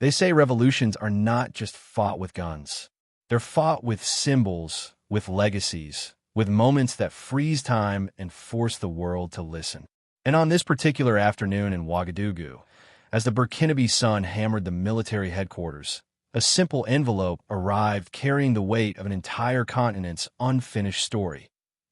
They say revolutions are not just fought with guns. They're fought with symbols, with legacies, with moments that freeze time and force the world to listen. And on this particular afternoon in Ouagadougou, as the Burkinabe sun hammered the military headquarters, a simple envelope arrived carrying the weight of an entire continent's unfinished story.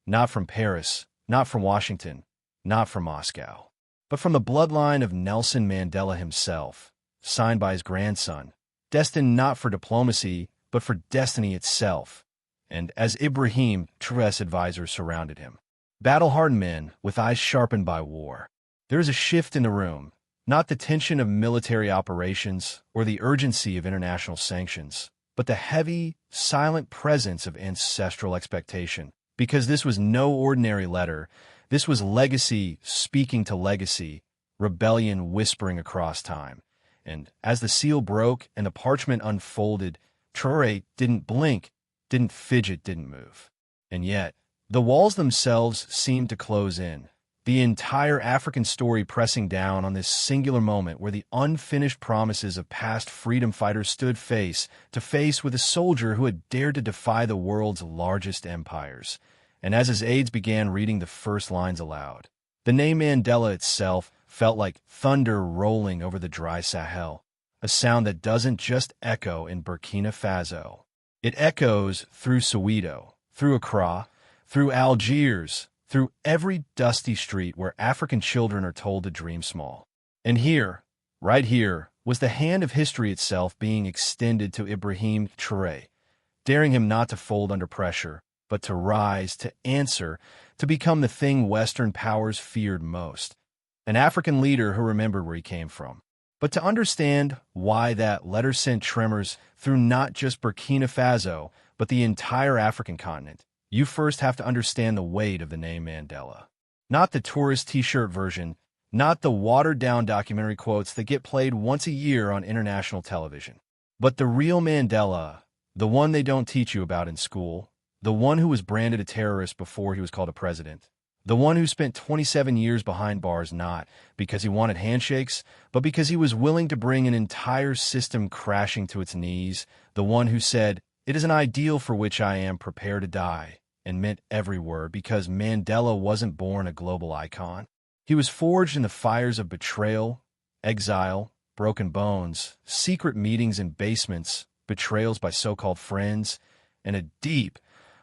Not from Paris, not from Washington, not from Moscow, but from the bloodline of Nelson Mandela himself, signed by his grandson, destined not for diplomacy, but for destiny itself. And as Ibrahim Traore's advisors surrounded him, battle-hardened men with eyes sharpened by war, there is a shift in the room, not the tension of military operations or the urgency of international sanctions, but the heavy, silent presence of ancestral expectation. Because this was no ordinary letter, this was legacy speaking to legacy, rebellion whispering across time. And as the seal broke and the parchment unfolded, Traoré didn't blink, didn't fidget, didn't move. And yet, the walls themselves seemed to close in, the entire African story pressing down on this singular moment where the unfinished promises of past freedom fighters stood face to face with a soldier who had dared to defy the world's largest empires. And as his aides began reading the first lines aloud, the name Mandela itself felt like thunder rolling over the dry Sahel, a sound that doesn't just echo in Burkina Faso. It echoes through Soweto, through Accra, through Algiers, through every dusty street where African children are told to dream small. And here, right here, was the hand of history itself being extended to Ibrahim Traore, daring him not to fold under pressure, but to rise, to answer, to become the thing Western powers feared most. An African leader who remembered where he came from. But to understand why that letter sent tremors through not just Burkina Faso, but the entire African continent, you first have to understand the weight of the name Mandela. Not the tourist t-shirt version, not the watered-down documentary quotes that get played once a year on international television, but the real Mandela, the one they don't teach you about in school, the one who was branded a terrorist before he was called a president, the one who spent 27 years behind bars not because he wanted handshakes, but because he was willing to bring an entire system crashing to its knees, the one who said, "It is an ideal for which I am prepared to die," and meant every word, because Mandela wasn't born a global icon. He was forged in the fires of betrayal, exile, broken bones, secret meetings in basements, betrayals by so-called friends, and a deep,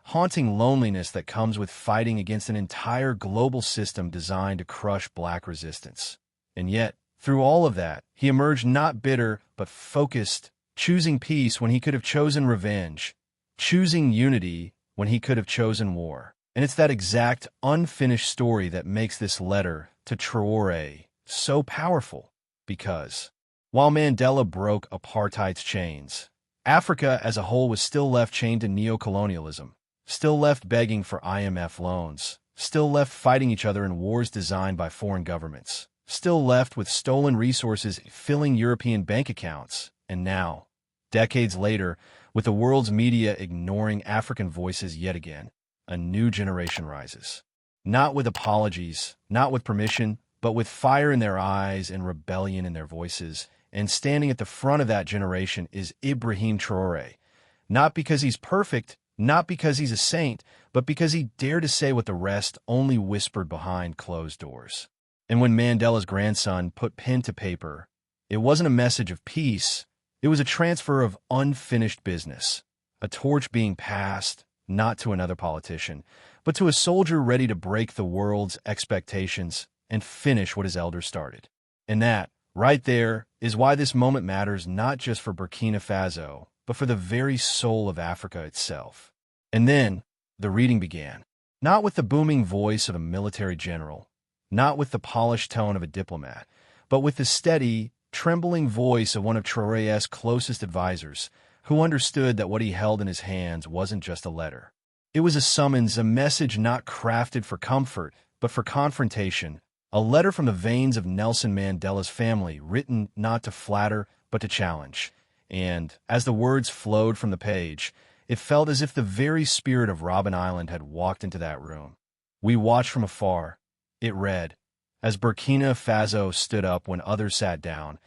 haunting loneliness that comes with fighting against an entire global system designed to crush black resistance. And yet, through all of that, he emerged not bitter, but focused, choosing peace when he could have chosen revenge, choosing unity when he could have chosen war. And it's that exact unfinished story that makes this letter to Traoré so powerful, because while Mandela broke apartheid's chains, Africa as a whole was still left chained to neocolonialism, still left begging for IMF loans, still left fighting each other in wars designed by foreign governments, still left with stolen resources filling European bank accounts. And now, decades later, with the world's media ignoring African voices yet again, a new generation rises. Not with apologies, not with permission, but with fire in their eyes and rebellion in their voices. And standing at the front of that generation is Ibrahim Traore. Not because he's perfect, not because he's a saint, but because he dared to say what the rest only whispered behind closed doors. And when Mandela's grandson put pen to paper, it wasn't a message of peace. It was a transfer of unfinished business, a torch being passed, not to another politician, but to a soldier ready to break the world's expectations and finish what his elders started. And that, right there, is why this moment matters not just for Burkina Faso, but for the very soul of Africa itself. And then, the reading began. Not with the booming voice of a military general, not with the polished tone of a diplomat, but with the steady, trembling voice of one of Traoré's closest advisors, who understood that what he held in his hands wasn't just a letter. It was a summons, a message not crafted for comfort, but for confrontation, a letter from the veins of Nelson Mandela's family, written not to flatter, but to challenge. And, as the words flowed from the page, it felt as if the very spirit of Robben Island had walked into that room. We watched from afar. It read, as Burkina Faso stood up when others sat down,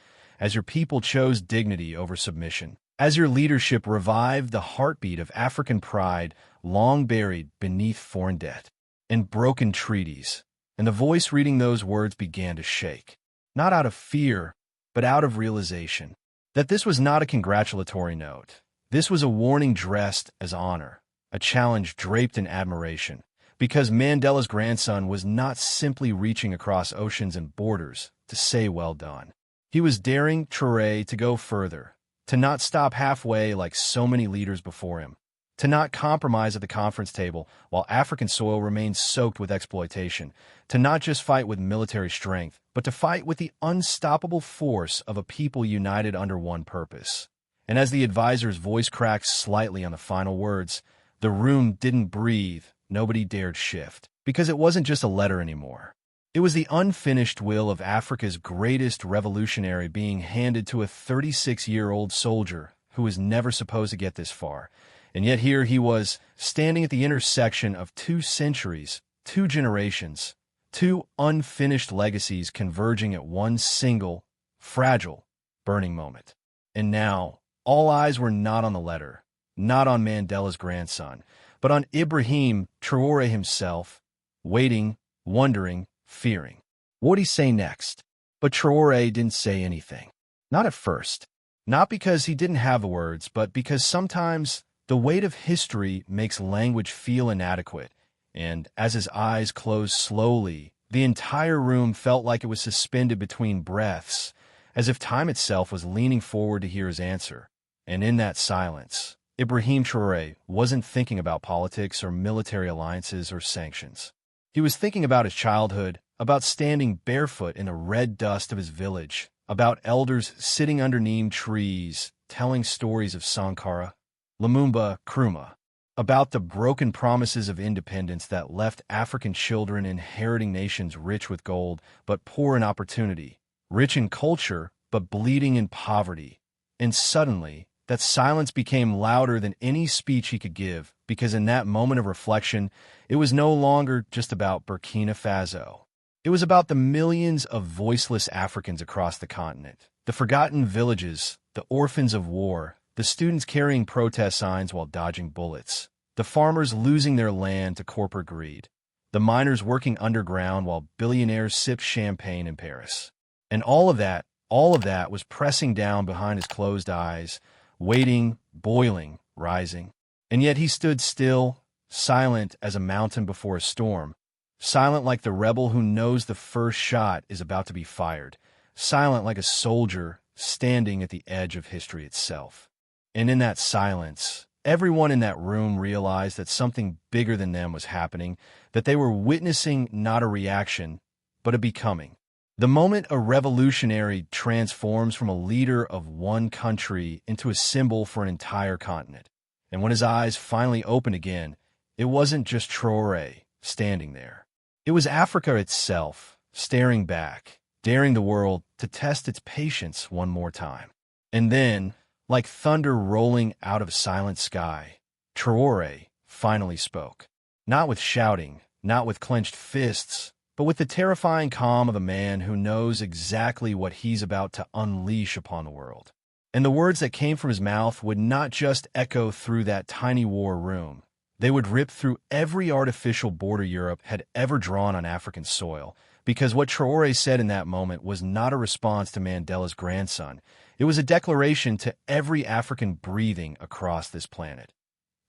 as your people chose dignity over submission, as your leadership revived the heartbeat of African pride long buried beneath foreign debt and broken treaties, and the voice reading those words began to shake, not out of fear, but out of realization that this was not a congratulatory note. This was a warning dressed as honor, a challenge draped in admiration, because Mandela's grandson was not simply reaching across oceans and borders to say well done. He was daring Traoré to go further, to not stop halfway like so many leaders before him, to not compromise at the conference table while African soil remained soaked with exploitation, to not just fight with military strength, but to fight with the unstoppable force of a people united under one purpose. And as the advisor's voice cracked slightly on the final words, the room didn't breathe, nobody dared shift, because it wasn't just a letter anymore. It was the unfinished will of Africa's greatest revolutionary being handed to a 36-year-old soldier who was never supposed to get this far. And yet here he was, standing at the intersection of 2 centuries, 2 generations, 2 unfinished legacies converging at one single, fragile, burning moment. And now, all eyes were not on the letter, not on Mandela's grandson, but on Ibrahim Traore himself, waiting, wondering, fearing. What would he say next? But Traoré didn't say anything. Not at first. Not because he didn't have the words, but because sometimes the weight of history makes language feel inadequate, and as his eyes closed slowly, the entire room felt like it was suspended between breaths, as if time itself was leaning forward to hear his answer. And in that silence, Ibrahim Traore wasn't thinking about politics or military alliances or sanctions. He was thinking about his childhood, about standing barefoot in the red dust of his village, about elders sitting under neem trees, telling stories of Sankara, Lumumba, Nkrumah, about the broken promises of independence that left African children inheriting nations rich with gold but poor in opportunity, rich in culture but bleeding in poverty. And suddenly, that silence became louder than any speech he could give, because in that moment of reflection, it was no longer just about Burkinafaso. It was about the millions of voiceless Africans across the continent, the forgotten villages, the orphans of war, the students carrying protest signs while dodging bullets, the farmers losing their land to corporate greed, the miners working underground while billionaires sipped champagne in Paris. And all of that was pressing down behind his closed eyes, waiting, boiling, rising. And yet he stood still, silent as a mountain before a storm, silent like the rebel who knows the first shot is about to be fired, silent like a soldier standing at the edge of history itself. And in that silence, everyone in that room realized that something bigger than them was happening, that they were witnessing not a reaction, but a becoming. The moment a revolutionary transforms from a leader of one country into a symbol for an entire continent. And when his eyes finally opened again, it wasn't just Traoré standing there. It was Africa itself, staring back, daring the world to test its patience one more time. And then, like thunder rolling out of a silent sky, Traoré finally spoke. Not with shouting, not with clenched fists, but with the terrifying calm of a man who knows exactly what he's about to unleash upon the world. And the words that came from his mouth would not just echo through that tiny war room. They would rip through every artificial border Europe had ever drawn on African soil, because what Traoré said in that moment was not a response to Mandela's grandson. It was a declaration to every African breathing across this planet.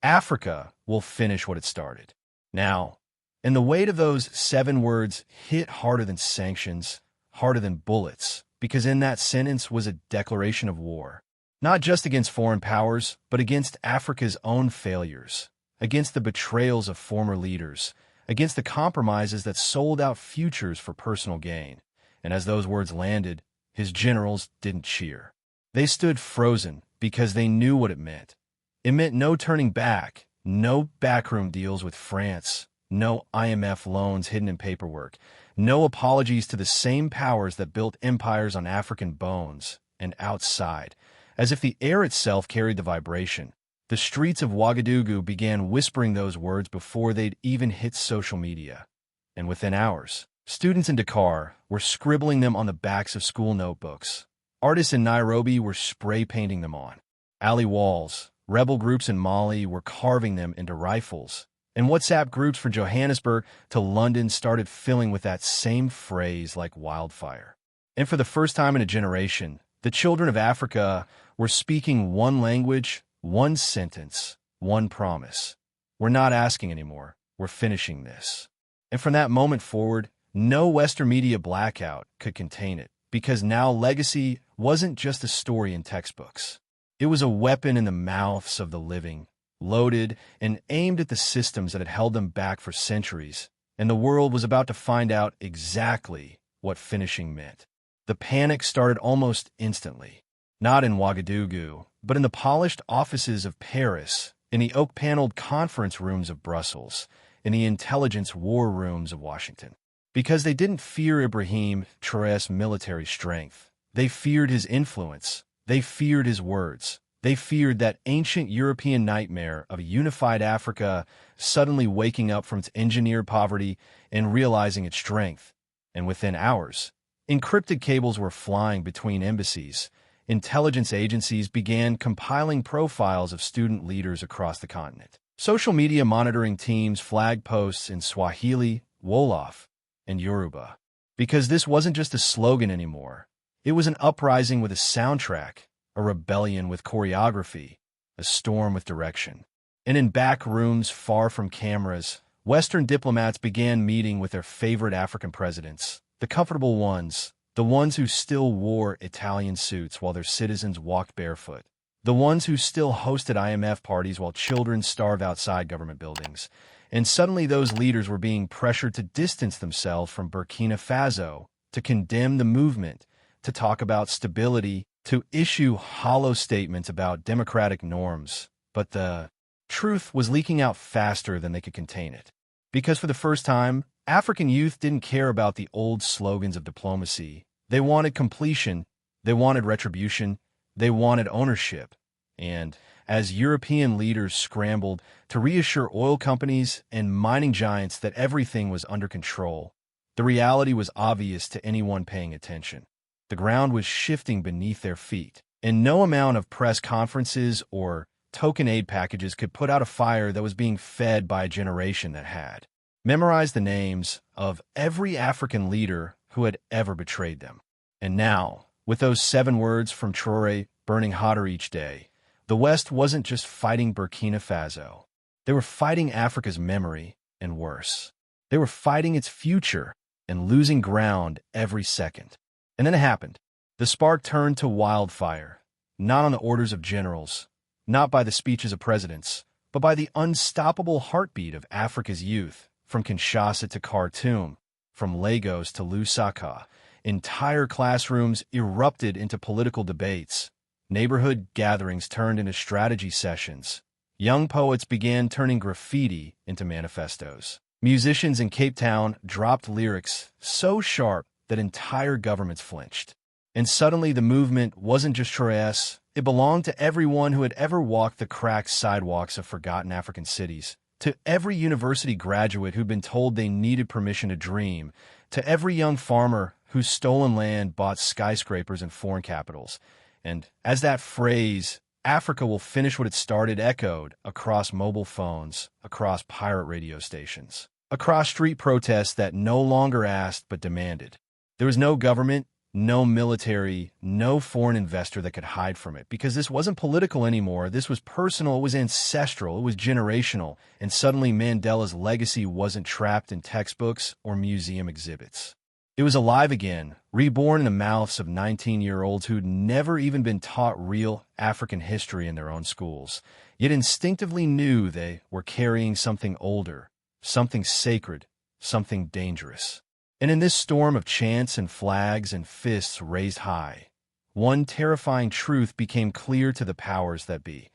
Africa will finish what it started. Now, and the weight of those 7 words hit harder than sanctions, harder than bullets, because in that sentence was a declaration of war, not just against foreign powers, but against Africa's own failures, against the betrayals of former leaders, against the compromises that sold out futures for personal gain. And as those words landed, his generals didn't cheer. They stood frozen because they knew what it meant. It meant no turning back, no backroom deals with France, no IMF loans hidden in paperwork, no apologies to the same powers that built empires on African bones. And outside, as if the air itself carried the vibration, the streets of Ouagadougou began whispering those words before they'd even hit social media. And within hours, students in Dakar were scribbling them on the backs of school notebooks. Artists in Nairobi were spray painting them on alley walls. Rebel groups in Mali were carving them into rifles. And WhatsApp groups from Johannesburg to London started filling with that same phrase like wildfire. And for the first time in a generation, the children of Africa were speaking one language, one sentence, one promise. We're not asking anymore. We're finishing this. And from that moment forward, no Western media blackout could contain it, because now legacy wasn't just a story in textbooks. It was a weapon in the mouths of the living, loaded and aimed at the systems that had held them back for centuries, and the world was about to find out exactly what finishing meant. The panic started almost instantly, not in Ouagadougou, but in the polished offices of Paris, in the oak-paneled conference rooms of Brussels, in the intelligence war rooms of Washington. Because they didn't fear Ibrahim Traoré's military strength. They feared his influence. They feared his words. They feared that ancient European nightmare of a unified Africa suddenly waking up from its engineered poverty and realizing its strength. And within hours, encrypted cables were flying between embassies. Intelligence agencies began compiling profiles of student leaders across the continent. Social media monitoring teams flagged posts in Swahili, Wolof, and Yoruba. Because this wasn't just a slogan anymore. It was an uprising with a soundtrack, a rebellion with choreography, a storm with direction. And in back rooms far from cameras, Western diplomats began meeting with their favorite African presidents, the comfortable ones, the ones who still wore Italian suits while their citizens walked barefoot, the ones who still hosted IMF parties while children starved outside government buildings. And suddenly those leaders were being pressured to distance themselves from Burkinafaso, to condemn the movement, to talk about stability, to issue hollow statements about democratic norms. But the truth was leaking out faster than they could contain it. Because for the first time, African youth didn't care about the old slogans of diplomacy. They wanted completion, they wanted retribution, they wanted ownership. And as European leaders scrambled to reassure oil companies and mining giants that everything was under control, the reality was obvious to anyone paying attention. The ground was shifting beneath their feet, and no amount of press conferences or token aid packages could put out a fire that was being fed by a generation that had memorized the names of every African leader who had ever betrayed them. And now, with those 7 words from Traoré burning hotter each day, the West wasn't just fighting Burkina Faso. They were fighting Africa's memory, and worse. They were fighting its future and losing ground every second. And then it happened. The spark turned to wildfire, not on the orders of generals, not by the speeches of presidents, but by the unstoppable heartbeat of Africa's youth. From Kinshasa to Khartoum, from Lagos to Lusaka, entire classrooms erupted into political debates. Neighborhood gatherings turned into strategy sessions. Young poets began turning graffiti into manifestos. Musicians in Cape Town dropped lyrics so sharp that entire governments flinched. And suddenly the movement wasn't just Traoré's, it belonged to everyone who had ever walked the cracked sidewalks of forgotten African cities, to every university graduate who'd been told they needed permission to dream, to every young farmer whose stolen land bought skyscrapers in foreign capitals. And as that phrase, Africa will finish what it started, echoed across mobile phones, across pirate radio stations, across street protests that no longer asked but demanded. There was no government, no military, no foreign investor that could hide from it, because this wasn't political anymore. This was personal, it was ancestral, it was generational, and suddenly Mandela's legacy wasn't trapped in textbooks or museum exhibits. It was alive again, reborn in the mouths of 19-year-olds who'd never even been taught real African history in their own schools, yet instinctively knew they were carrying something older, something sacred, something dangerous. And in this storm of chants and flags and fists raised high, one terrifying truth became clear to the powers that be.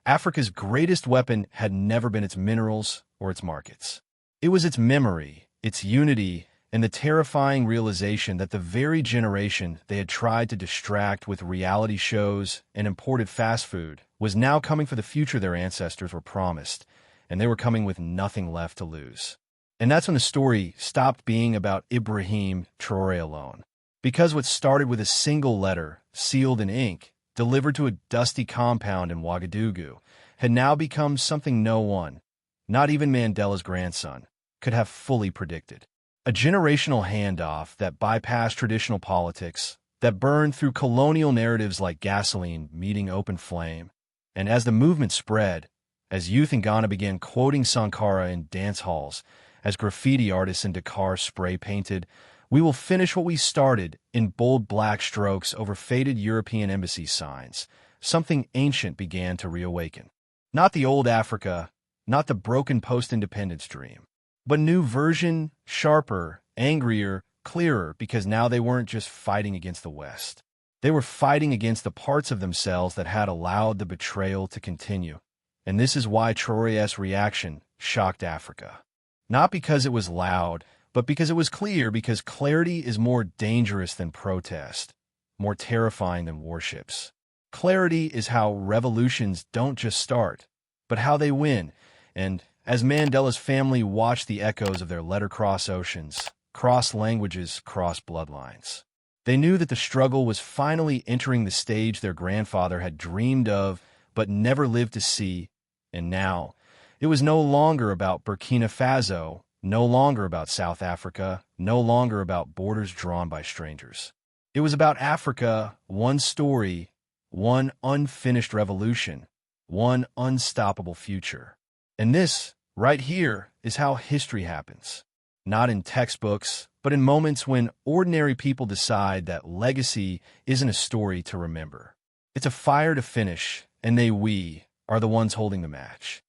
Africa's greatest weapon had never been its minerals or its markets. It was its memory, its unity, and the terrifying realization that the very generation they had tried to distract with reality shows and imported fast food was now coming for the future their ancestors were promised, and they were coming with nothing left to lose. And that's when the story stopped being about Ibrahim Traore alone. Because what started with a single letter sealed in ink, delivered to a dusty compound in Ouagadougou, had now become something no one, not even Mandela's grandson, could have fully predicted. A generational handoff that bypassed traditional politics, that burned through colonial narratives like gasoline meeting open flame. And as the movement spread, as youth in Ghana began quoting Sankara in dance halls, as graffiti artists in Dakar spray-painted, "We will finish what we started," in bold black strokes over faded European embassy signs, something ancient began to reawaken. Not the old Africa, not the broken post-independence dream, but a new version, sharper, angrier, clearer, because now they weren't just fighting against the West. They were fighting against the parts of themselves that had allowed the betrayal to continue. And this is why Traoré's reaction shocked Africa. Not because it was loud, but because it was clear, because clarity is more dangerous than protest, more terrifying than warships. Clarity is how revolutions don't just start, but how they win. And as Mandela's family watched the echoes of their letter cross oceans, cross languages, cross bloodlines, they knew that the struggle was finally entering the stage their grandfather had dreamed of but never lived to see. And now, it was no longer about Burkina Faso, no longer about South Africa, no longer about borders drawn by strangers. It was about Africa, one story, one unfinished revolution, one unstoppable future. And this, right here, is how history happens. Not in textbooks, but in moments when ordinary people decide that legacy isn't a story to remember. It's a fire to finish, and we are the ones holding the match.